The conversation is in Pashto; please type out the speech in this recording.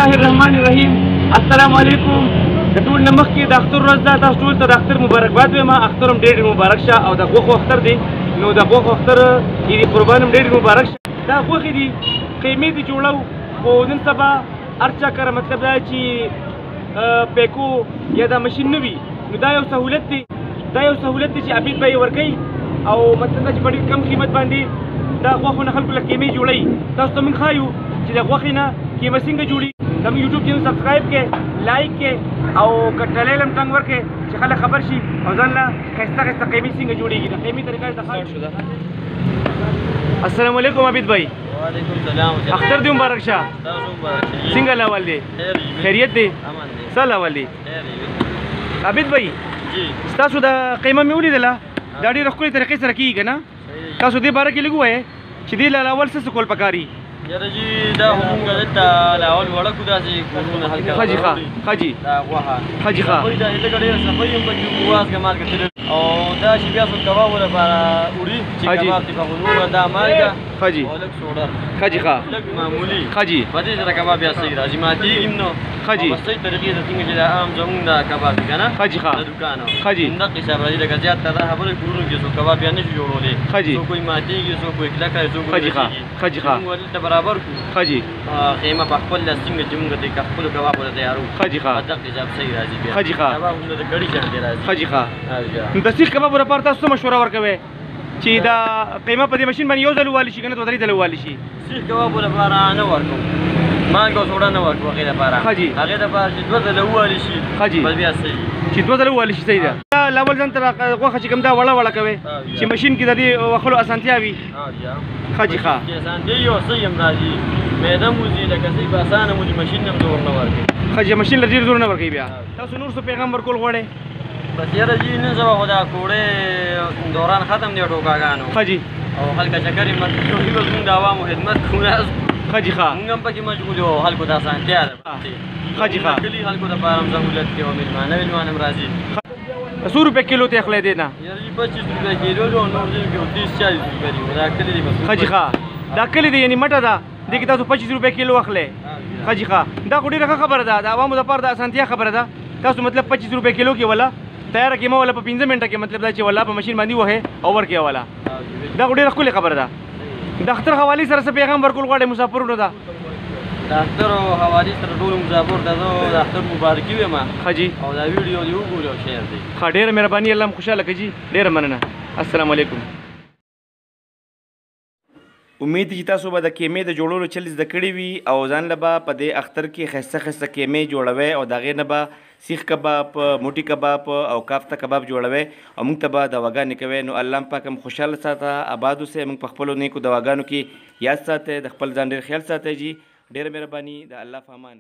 الله الرحمن الرحیم. السلام علیکم. د ټول نه مخکې د اختر ورځ ده، تاسو ټول ته د اختر مبارکباد وایم. اختر هم ډېر مبارک شه او د غوښو اختر دی، نو د غوښو اختر عید قربان هم ډېر مبارک شه. دا غوښې دي، قیمې دي جوړو، خو نن سبا هر چا کره مطلب دا چې پیکو یا دا ماشین نه وي، نو دا یو سهولت دی، چې عبید به یې ورکوي او مطلب دا چې په ډېر کم قیمت باندې دا غوښو نه خلکو له قیمې جوړوي. تاسو ته موږ ښایو چې د غوښې نه قیمه څنګه جوړي. زموږ یوټیوب چینل سبسکرایب کړئ، لایک کړئ او کټلې لم ټنګ ورکړئ چې خلک خبر شي او ځان له ښایسته قیمې څنګه جوړېږي. د قیمې طریقه د السلام علیکم عبید بھائی. وعلیکم السلام. اختر دی مبارک شه. څنګه لاول دی؟ خیریت دی؟ څه لاول دی؟ عبید بھائی ستاسو د قیمه مې ولیدله، دا ډېره ښکلې طریقې سره کېږي که نه؟ تاسو دې باره کې لږ ووایئ چې دې له اول څه کول پکاري؟ یاره جي دا خو مونږ دلته له اول وړکو داسې کورونه حل کوو. ښه جي ښه دا غوښه ښه جي ښه دا لږه ډېره صفایي هم پکې ګواز کمال کتلل او دا چې بیا څو کبابو لپاره وړي چې کباب دې پخو نور دا مالګه ښه جي او لږ سوډا ښه جي ښه لږ معمولي ښه جي په دې سره کباب بیا صحیح راځي. ماتېږي هم نو ښه جي په صحیح طریقې سره څنګه چې دا عام زمونږ دا کباب دي که نه ښه جي ښه د دوکانو ښه جي همدغه حساب راځي. لکه زیات تر دا خبرې کورونو کې څوک کباب بیا نه شي جوړولی، ښه جي څوک یې ماتېږي، څوک یې کلکه وي، څوک ښه جي ښه ښه جي ښه موږ دلته برابر کړو. ښه جي قیمه په خپل لاس څنګه چې موږ د خپلو کبابو ته تیارو ښه جي ښه په دغه حساب صحیح راځي. بیا ښه جي ښه کباب هم د ګړي شان دی راځي. ښه جي ښه نو د سیخ کبابو لپاره تاسو څه مشوره ورکوئ چې دا قیمه په دې ماشین باندې یو ځل ووالي شي که نه دوه درې ځله ووالي شي؟ سیخ کبابو لپاره نه ورکوم، مالګه او سوډا نه ورکوم هغې لپاره. ښه جي هغې لپاره چې دوه ځله ووالي شي ښه جي بس بیا صحیح، چې دوه ځله ووالي شي صحیح ده. له اول ځان ته غوښه چې کوم دا وړه وړه کوئ چې ماشین کې د دې وښلو اسانتیا وي. ښه جي ښه اسانتیا وي او صحیح هم راځي. معده مو ځي لکه صحیح په اسانه مو ځي، ماشین نه هم زور نه ورکوي. ښه جي ماشین له ډېر زور نه ورکوي. بیا تاسو نور څه پیغام ورکول غواړئ؟ بس یاره جي نن سبا خو دا کوړې دوران ختم دی ټوکاګانو. ښه جي او خلکه چکر یې مطلب اوس مونږ د عوامو خدمت کوو. ښه جي ښه مونږ هم پکې مشغول یو، خلکو ته اسانتیا ده. ښه جي ښه کلي خلکو دپاره هم سهولت دی او مېلمانه هم راځي. 100 روپۍ کیلو ته اخلی دی نه؟ یاره جي 25 روپۍ کیلو دی او نور ځینو کې 30-40 روپۍ دي. دا کلي دی بس. ښه جي ښه دا کلي دی یعنې مټه ده، دې کې تاسو 25 روپۍ کیلو اخلی. ښه جي ښه دا خو ډېره ښه خبره ده، د عوامو دپاره د اسانتیا خبره ده. تاسو مطلب 25 روپۍ کیلو کې ولا تیاره قیمه ولا په 15 منټه کې مطلب دا چې ولا په ماشین باندې وهئ او ورکړئ ولا. دا خو ډېره ښکلې خبره ده. د اختر حوالې سره څه پیغام ورکول غواړئ مسافرونو ته؟ د اختر او حوالې سره ټولو مسافرو ته زه د اختر مبارکي وایم. ښه جي او دا ویډیو دې وګورئ او شیر دی. ښه ډېره مهرباني، الله مو خوشحاله کړي جي، ډېره مننه. السلام علیکم. امید چې تاسو به د کیمې د جوړولو چل زده کړي وي او ځان له به په دې اختر کې ښایسته ښایسته کیمې جوړوئ او د هغې نه به سیخ کباب، موټي کباب او کافته کباب جوړوئ او موږ ته به دواګانې کوئ. نو الله پاک هم خوشحاله ساته، آباد اوسئ، موږ په خپلو نیکو دواګانو کې یاد ساتئ، د خپل ځان ډېر خیال ساتئ جي. ډېره مهرباني، د الله په امان.